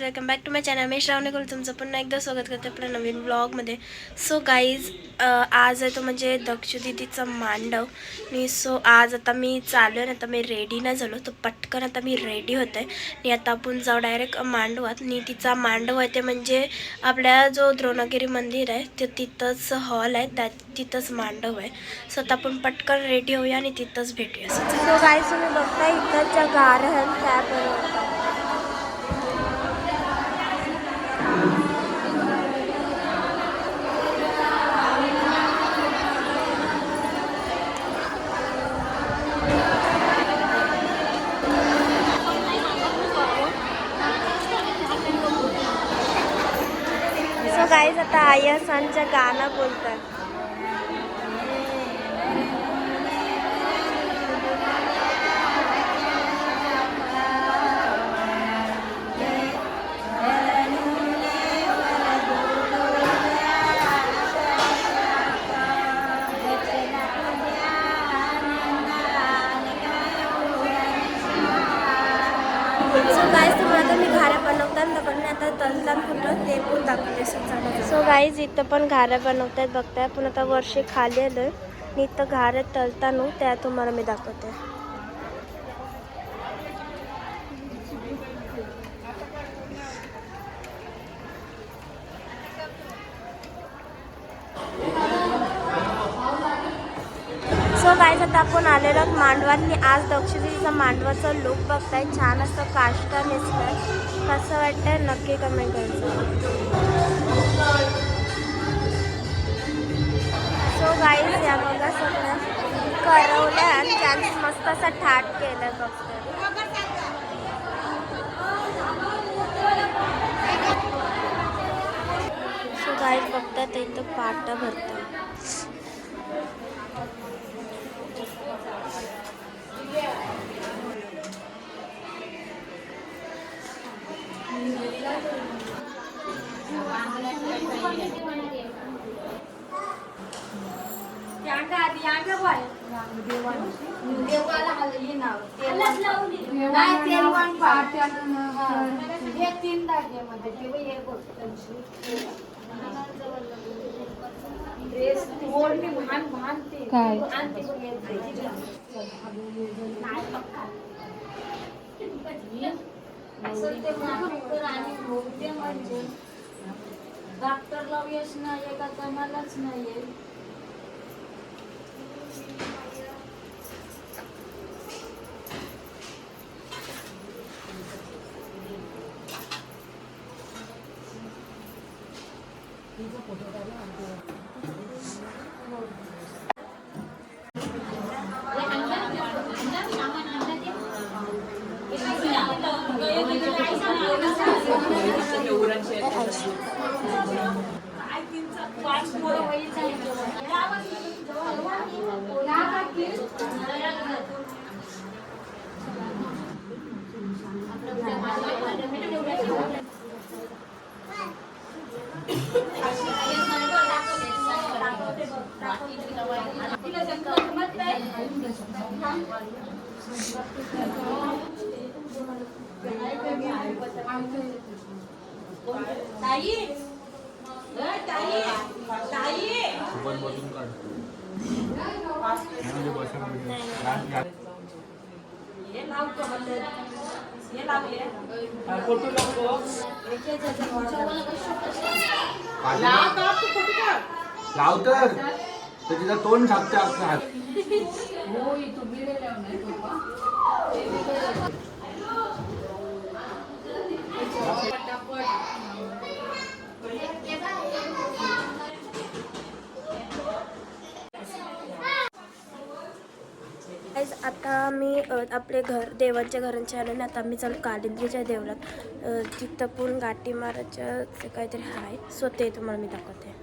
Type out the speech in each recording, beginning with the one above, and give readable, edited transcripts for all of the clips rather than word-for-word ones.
Welcome back to my channel. मी श्रावणी कुल तुमचं पुन्हा एकदा स्वागत करते आपल्या नवीन व्लॉगमध्ये. सो गाईज, आज आहे तो म्हणजे दक्ष दीदीचा मांडव. सो आज आता मी चालू आहे, आता मी रेडी नाही झालो तर पटकन आता मी रेडी होते आणि आता आपण जाऊ डायरेक्ट मांडवात. आणि तिचा मांडव आहे ते म्हणजे आपल्या जो द्रोणगिरी मंदिर आहे ते तिथंच हॉल आहे, त्या तिथंच मांडव आहे. सो आता आपण पटकन रेडी होऊया आणि तिथंच भेटूया. सो गाईज, तुम्ही बघता इथंच्या गारहन काय बनवतात. सो गाईज, आता आया सांच्या गाणं बोलतात. सो गाईज, तुम्हाला मी घाऱ्या बनवताना पण आता तलतान कुठं ते पण दाखवते. सो गाईज, इथं पण घाऱ्या बनवतात बघताय, पण आता वर्षी खाली आलं आणि इथं घाऱ्या तलताना त्या तुम्हाला मी दाखवते. सो गाईज, आता आपण आलेलो आहोत मांडवात. आज दक्षिणेचा मांडवाचा लुक बघताय, छान असं काष्टा नेसलाय. कसं वाटतंय नक्की कमेंट करायचं. सो गाईज, या बघा सगळ्या करवल्या आणि त्यांनी मस्त असा थाट केलाय बघताय. सो गाईज बघताय ते इथं पाटा भरतात. डॉक्टरला यश नाही का कोणालाच नाहीये. लावतर तर तिचा तोंड छापते असणार. आता मी आपले देवांच्या घरांच्या आले ना. आता आम्ही चालू कालिंद्रीच्या देवळात. तिथं पण गाठी मारायच्या काहीतरी आहे. सो ते तुम्हाला मी दाखवते.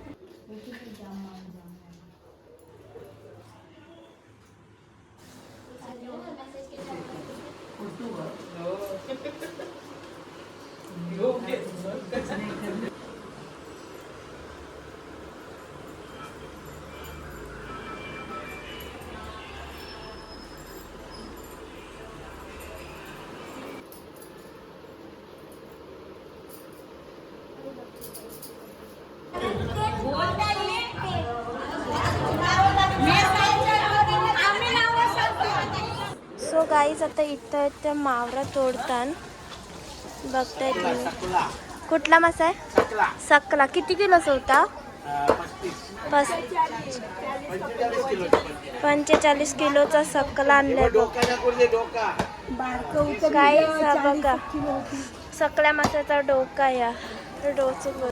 गाईज आता इथं त्या मावरा तोडतात बघताय तुम्ही. कुठला मासा आहे? सकला. किती किलोचा होता? 45 किलोचा सकला आणलाय बघ गाईज. हा बघा सकल्या मासाचा डोका या डोचं.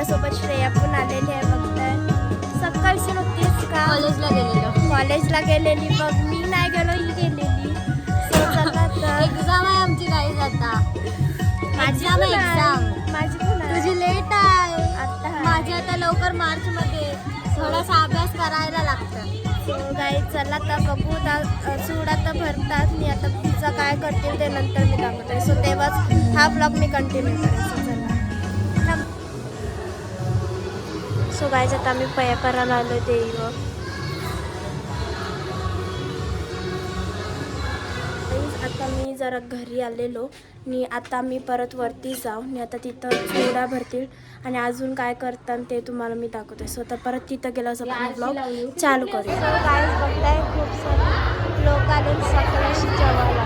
सोबत श्रेया पण आलेली आहे बघताय. सकाळची नव्हतीस का? कॉलेजला गेलेली बघ. मी नाही गेलो, ही गेलेली. एक्झाम आहे आमची काही आता. माझी पण तुझी लेट आहे आता. माझी आता लवकर मार्च मध्ये. थोडासा अभ्यास करायला लागतं. गाई चला तर बघू. चूड आता भरतात. मी आता तिचं काय करते ते नंतर मी दाखवते. सो तेव्हाच हा ब्लॉग मी कंटिन्यू करायचा. चला. सो गाईज आता आम्ही पया करायला आलो देव. आता मी जरा घरी आलेलो आणि आता मी परत वरती जाऊ आणि आता तिथं चुडा भरतील आणि अजून काय करतात ते तुम्हाला मी दाखवते. सो आता परत तिथं गेल्यावर आपण ब्लॉग चालू करूया. गाईज बघताय खूप सारे लोक आले सकलाशी जेवायला.